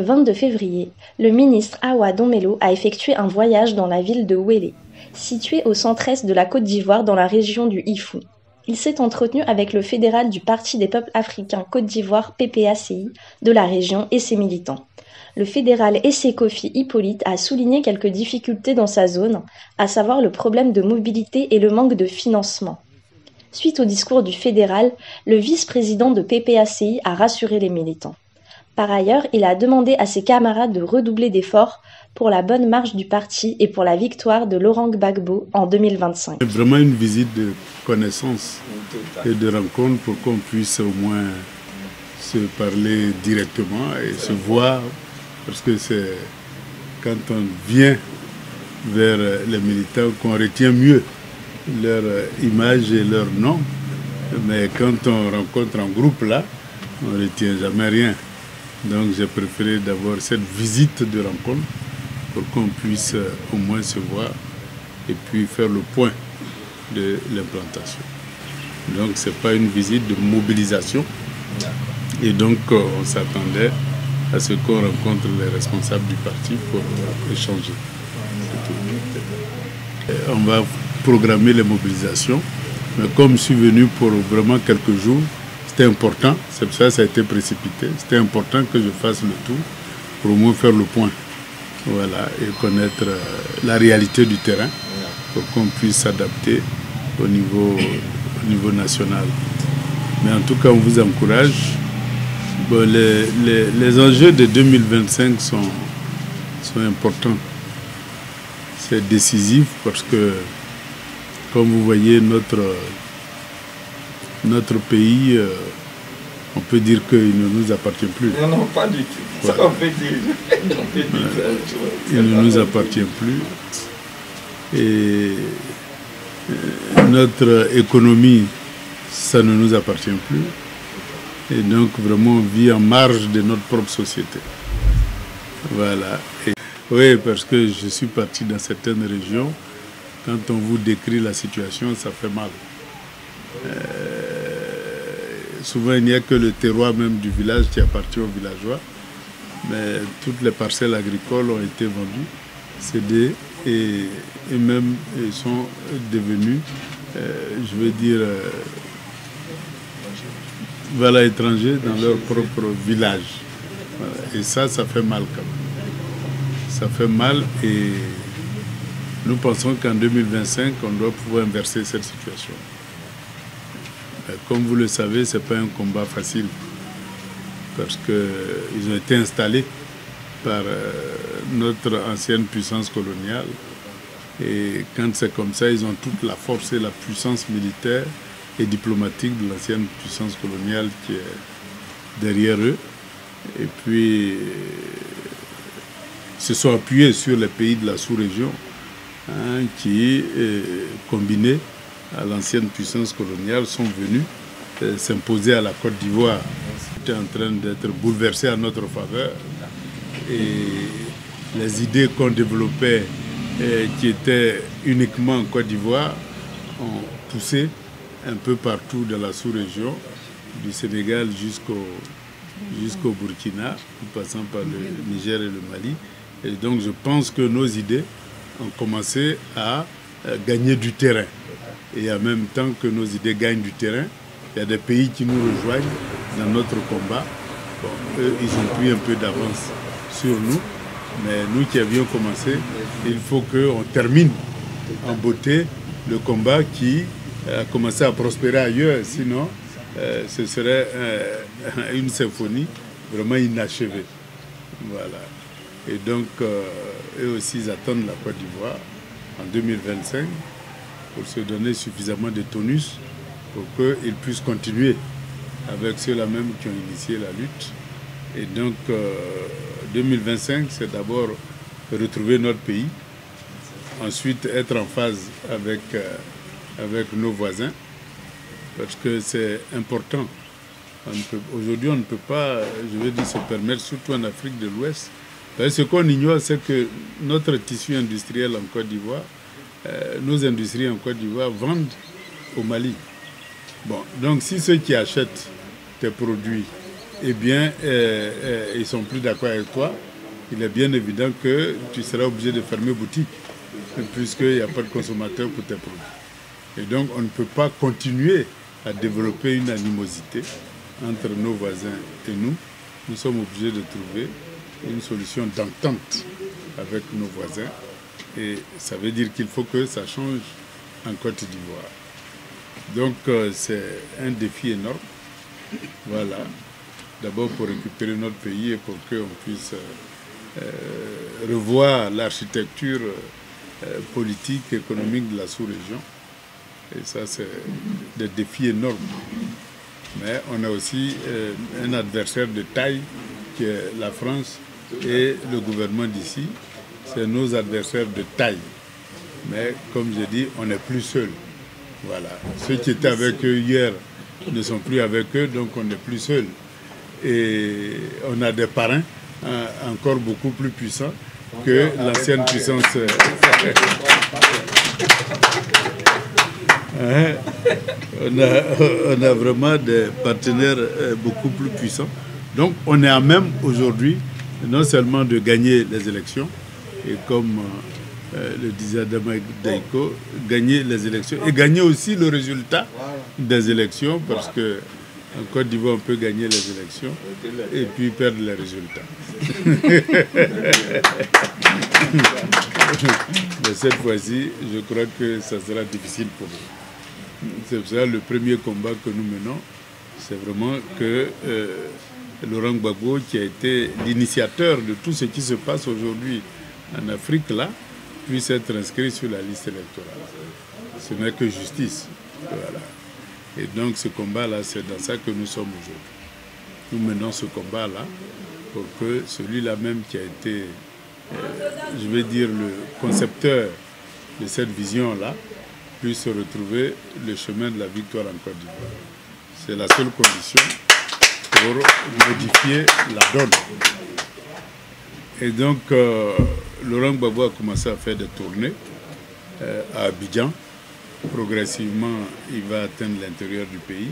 Le 22 février, le ministre Awa Domelo a effectué un voyage dans la ville de Ouélé, située au centre-est de la Côte d'Ivoire dans la région du Ifou. Il s'est entretenu avec le fédéral du Parti des peuples africains Côte d'Ivoire PPACI de la région et ses militants. Le fédéral Essé Kofi Hippolyte a souligné quelques difficultés dans sa zone, à savoir le problème de mobilité et le manque de financement. Suite au discours du fédéral, le vice-président de PPACI a rassuré les militants. Par ailleurs, il a demandé à ses camarades de redoubler d'efforts pour la bonne marche du parti et pour la victoire de Laurent Gbagbo en 2025. C'est vraiment une visite de connaissance et de rencontre pour qu'on puisse au moins se parler directement et se voir, parce que c'est quand on vient vers les militants qu'on retient mieux leur image et leur nom, mais quand on rencontre en groupe là, on ne retient jamais rien. Donc j'ai préféré d'abord cette visite de rencontre pour qu'on puisse au moins se voir et puis faire le point de l'implantation. Donc ce n'est pas une visite de mobilisation et donc on s'attendait à ce qu'on rencontre les responsables du parti pour échanger. On va programmer les mobilisations, mais comme je suis venu pour vraiment quelques jours, c'était important, c'est pour ça que ça a été précipité, c'était important que je fasse le tour pour au moins faire le point, voilà, et connaître la réalité du terrain pour qu'on puisse s'adapter au niveau national. Mais en tout cas, on vous encourage. Bon, les enjeux de 2025 sont importants. C'est décisif parce que, comme vous voyez, notre pays, on peut dire qu'il ne nous appartient plus. Non, pas du tout. Voilà. Ça, on peut dire. Il ne nous appartient plus. Et notre économie, ça ne nous appartient plus. Et donc, vraiment, on vit en marge de notre propre société. Voilà. Oui, parce que je suis parti dans certaines régions. Quand on vous décrit la situation, ça fait mal. Souvent, il n'y a que le terroir même du village qui appartient aux villageois. Mais toutes les parcelles agricoles ont été vendues, cédées, et même ils sont devenus, je veux dire, voilà, étrangers dans leur propre village. Voilà. Et ça fait mal quand même. Ça fait mal et nous pensons qu'en 2025, on doit pouvoir inverser cette situation. Comme vous le savez, ce n'est pas un combat facile parce qu'ils ont été installés par notre ancienne puissance coloniale. Et quand c'est comme ça, ils ont toute la force et la puissance militaire et diplomatique de l'ancienne puissance coloniale qui est derrière eux. Et puis, se sont appuyés sur les pays de la sous-région qui, combinés à l'ancienne puissance coloniale, sont venus s'imposer à la Côte d'Ivoire. C'était en train d'être bouleversé à notre faveur. Et les idées qu'on développait, qui étaient uniquement en Côte d'Ivoire, ont poussé un peu partout dans la sous-région, du Sénégal jusqu'au Burkina, en passant par le Niger et le Mali. Et donc je pense que nos idées ont commencé à gagner du terrain. Et en même temps que nos idées gagnent du terrain, il y a des pays qui nous rejoignent dans notre combat. Bon, eux, ils ont pris un peu d'avance sur nous, mais nous qui avions commencé, il faut qu'on termine en beauté le combat qui a commencé à prospérer ailleurs, sinon ce serait une symphonie vraiment inachevée. Voilà. Et donc, eux aussi, ils attendent la Côte d'Ivoire en 2025 pour se donner suffisamment de tonus pour qu'ils puissent continuer avec ceux-là même qui ont initié la lutte. Et donc, 2025, c'est d'abord retrouver notre pays, ensuite être en phase avec nos voisins, parce que c'est important. Aujourd'hui, on ne peut pas, je veux dire, se permettre, surtout en Afrique de l'Ouest. Ce qu'on ignore, c'est que notre tissu industriel en Côte d'Ivoire, nos industries en Côte d'Ivoire vendent au Mali. Bon, donc si ceux qui achètent tes produits eh bien, ils ne sont plus d'accord avec toi, il est bien évident que tu seras obligé de fermer boutique, puisqu'il n'y a pas de consommateur pour tes produits. Et donc, on ne peut pas continuer à développer une animosité entre nos voisins et nous. Nous sommes obligés de trouver une solution d'entente avec nos voisins. Et ça veut dire qu'il faut que ça change en Côte d'Ivoire. Donc, c'est un défi énorme. Voilà. D'abord pour récupérer notre pays et pour qu'on puisse revoir l'architecture politique, économique de la sous-région. Et ça, c'est des défis énormes. Mais on a aussi un adversaire de taille qui est la France et le gouvernement d'ici. C'est nos adversaires de taille. Mais comme je dis, on n'est plus seul. Voilà. Ceux qui étaient avec eux hier ne sont plus avec eux, donc on n'est plus seul. Et on a des parrains encore beaucoup plus puissants que l'ancienne puissance. On a vraiment des partenaires beaucoup plus puissants. Donc on est à même aujourd'hui non seulement de gagner les élections, et comme le disait Adama Daiko, gagner les élections et gagner aussi le résultat des élections, parce que en Côte d'Ivoire on peut gagner les élections et puis perdre les résultats. Mais cette fois-ci, je crois que ça sera difficile pour nous. C'est pour ça le premier combat que nous menons, c'est vraiment que Laurent Gbagbo, qui a été l'initiateur de tout ce qui se passe aujourd'hui en Afrique, là, puisse être inscrit sur la liste électorale. Ce n'est que justice. Voilà. Et donc ce combat-là, c'est dans ça que nous sommes aujourd'hui. Nous menons ce combat-là pour que celui-là même qui a été, je vais dire, le concepteur de cette vision-là, puisse retrouver le chemin de la victoire en Côte d'Ivoire. C'est la seule condition pour modifier la donne. Et donc, Laurent Gbagbo a commencé à faire des tournées à Abidjan. Progressivement, il va atteindre l'intérieur du pays.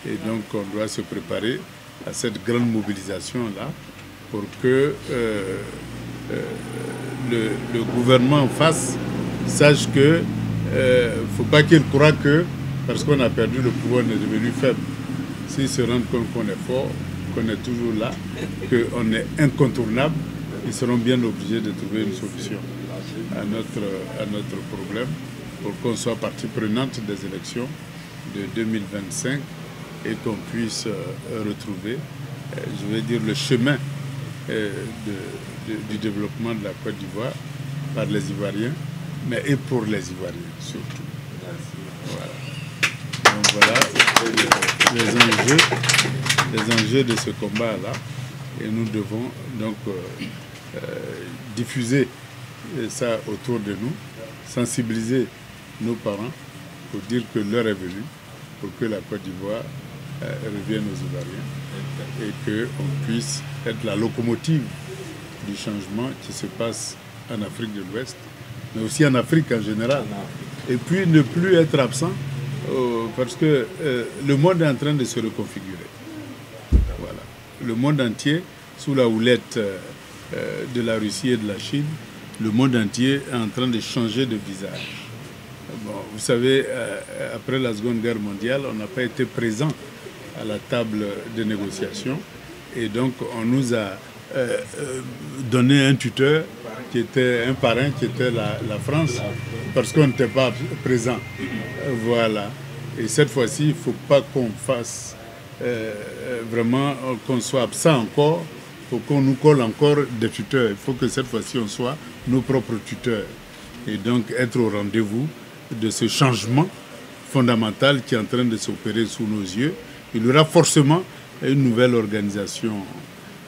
Et donc, on doit se préparer à cette grande mobilisation-là pour que le gouvernement en face sache que ne faut pas qu'il croie que, parce qu'on a perdu le pouvoir, on est devenu faible. S'ils se rendent compte qu'on est fort, qu'on est toujours là, qu'on est incontournable, ils seront bien obligés de trouver une solution à notre problème pour qu'on soit partie prenante des élections de 2025 et qu'on puisse retrouver, je vais dire, le chemin du développement de la Côte d'Ivoire par les Ivoiriens, mais et pour les Ivoiriens surtout. Voilà. Donc voilà les enjeux de ce combat-là. Et nous devons donc diffuser ça autour de nous, sensibiliser nos parents pour dire que l'heure est venue, pour que la Côte d'Ivoire revienne aux Ivoiriens et qu'on puisse être la locomotive du changement qui se passe en Afrique de l'Ouest, mais aussi en Afrique en général. Et puis ne plus être absent parce que le monde est en train de se reconfigurer. Voilà. Le monde entier, sous la houlette de la Russie et de la Chine, le monde entier est en train de changer de visage. Bon, vous savez, après la Seconde Guerre mondiale, on n'a pas été présent à la table de négociation et donc on nous a donné un tuteur qui était un parrain qui était la France parce qu'on n'était pas présent. Voilà. Et cette fois-ci, il ne faut pas qu'on fasse vraiment qu'on soit absent encore, pour qu'on nous colle encore des tuteurs. Il faut que cette fois-ci on soit nos propres tuteurs et donc être au rendez-vous de ce changement fondamental qui est en train de s'opérer sous nos yeux. Il y aura forcément une nouvelle organisation,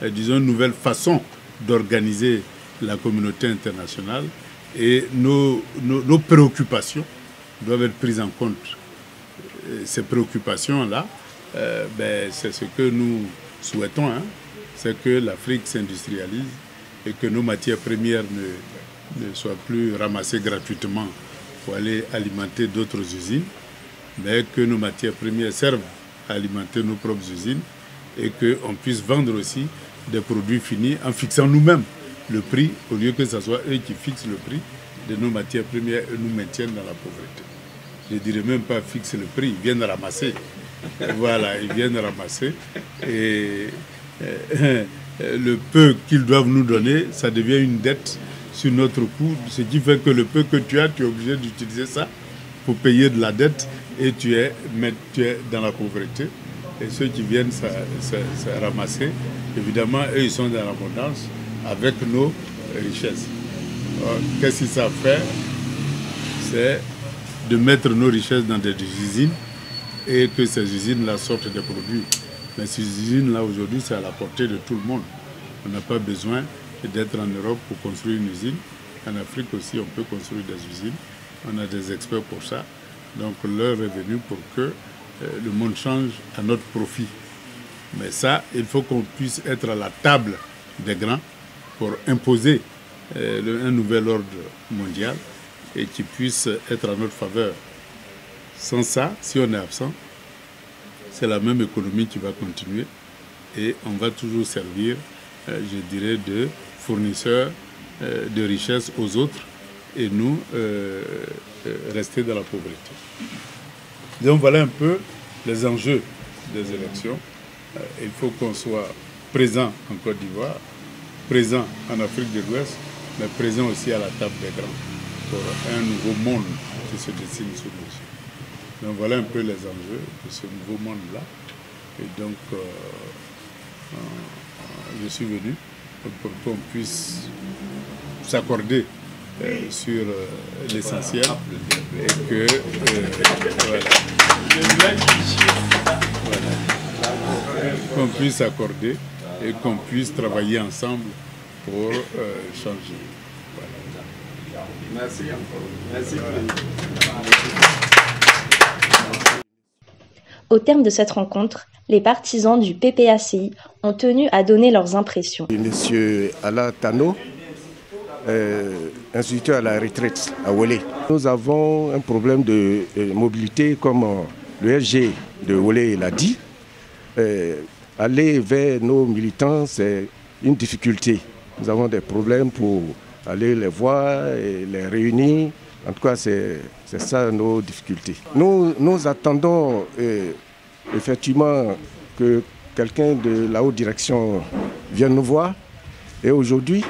disons une nouvelle façon d'organiser la communauté internationale et nos préoccupations doivent être prises en compte. Ces préoccupations-là, c'est ce que nous souhaitons, hein, c'est que l'Afrique s'industrialise et que nos matières premières ne soient plus ramassées gratuitement pour aller alimenter d'autres usines, mais que nos matières premières servent à alimenter nos propres usines et qu'on puisse vendre aussi des produits finis en fixant nous-mêmes le prix, au lieu que ce soit eux qui fixent le prix de nos matières premières et nous maintiennent dans la pauvreté. Je ne dirais même pas fixer le prix, ils viennent ramasser. Voilà, ils viennent ramasser. Et le peu qu'ils doivent nous donner, ça devient une dette sur notre coût, ce qui fait que le peu que tu as, tu es obligé d'utiliser ça pour payer de la dette et tu es dans la pauvreté. Et ceux qui viennent se ramasser, évidemment, eux, ils sont dans l'abondance avec nos richesses. Qu'est-ce qu'ils savent faire? C'est de mettre nos richesses dans des usines et que ces usines-là sortent des produits. Mais ces usines-là, aujourd'hui, c'est à la portée de tout le monde. On n'a pas besoin d'être en Europe pour construire une usine. En Afrique aussi, on peut construire des usines. On a des experts pour ça. Donc, l'heure est venue pour que le monde change à notre profit. Mais ça, il faut qu'on puisse être à la table des grands pour imposer un nouvel ordre mondial et qui puisse être en notre faveur. Sans ça, si on est absent, c'est la même économie qui va continuer et on va toujours servir, je dirais, de fournisseurs de richesses aux autres et nous rester dans la pauvreté. Donc voilà un peu les enjeux des élections. Il faut qu'on soit présent en Côte d'Ivoire, présent en Afrique de l'Ouest, mais présent aussi à la table des grands pour un nouveau monde qui se dessine sous nos yeux. Donc voilà un peu les enjeux de ce nouveau monde-là. Et donc je suis venu pour qu'on puisse s'accorder sur l'essentiel et que qu'on puisse s'accorder et qu'on puisse travailler ensemble pour changer. Voilà. Merci encore. Merci. Au terme de cette rencontre, les partisans du PPACI ont tenu à donner leurs impressions. Monsieur Ala Tano, instituteur à la retraite à Wolé. Nous avons un problème de mobilité, comme le SG de Wolé l'a dit. Aller vers nos militants, c'est une difficulté. Nous avons des problèmes pour aller les voir et les réunir. En tout cas, c'est ça nos difficultés. Nous attendons effectivement que quelqu'un de la haute direction vienne nous voir. Et aujourd'hui,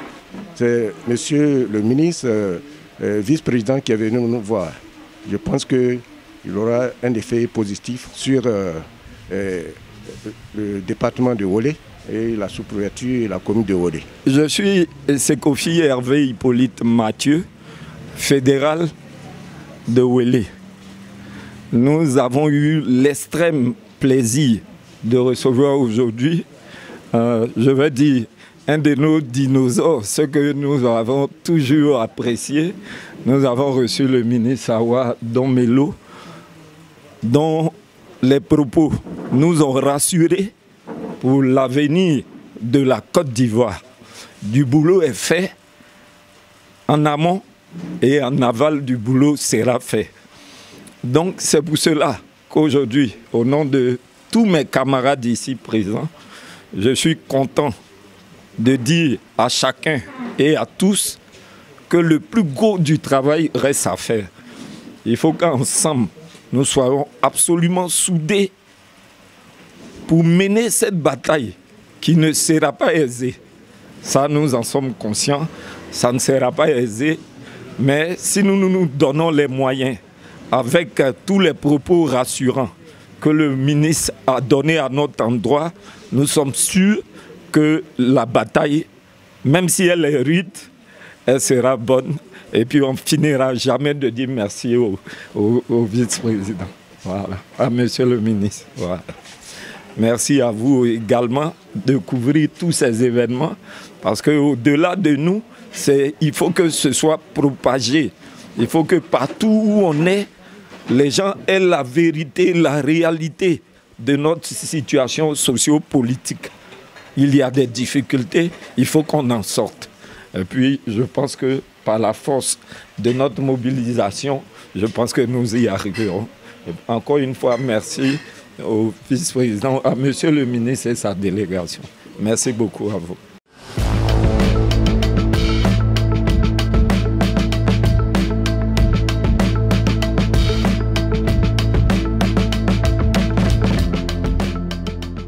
c'est monsieur le ministre, vice-président qui est venu nous voir. Je pense qu'il aura un effet positif sur le département de Wolé et la sous-préfecture et la commune de Wolé. Je suis Sekofi Hervé Hippolyte Mathieu, fédéral de Wolé. Nous avons eu l'extrême plaisir de recevoir aujourd'hui, je veux dire, un de nos dinosaures, ce que nous avons toujours apprécié. Nous avons reçu le ministre Awa Domelo, dont les propos nous ont rassurés pour l'avenir de la Côte d'Ivoire. Du boulot est fait en amont et en aval du boulot sera fait. Donc c'est pour cela qu'aujourd'hui, au nom de tous mes camarades ici présents, je suis content de dire à chacun et à tous que le plus gros du travail reste à faire. Il faut qu'ensemble, nous soyons absolument soudés pour mener cette bataille qui ne sera pas aisée. Ça, nous en sommes conscients, ça ne sera pas aisé, mais si nous nous donnons les moyens, avec tous les propos rassurants que le ministre a donnés à notre endroit, nous sommes sûrs que la bataille, même si elle est rude, elle sera bonne. Et puis on finira jamais de dire merci au vice-président. Voilà. À monsieur le ministre. Voilà. Merci à vous également de couvrir tous ces événements. Parce qu'au-delà de nous, il faut que ce soit propagé. Il faut que partout où on est, les gens aient la vérité, la réalité de notre situation socio-politique. Il y a des difficultés, il faut qu'on en sorte. Et puis, je pense que par la force de notre mobilisation, je pense que nous y arriverons. Encore une fois, merci au vice-président, à monsieur le ministre et sa délégation. Merci beaucoup à vous.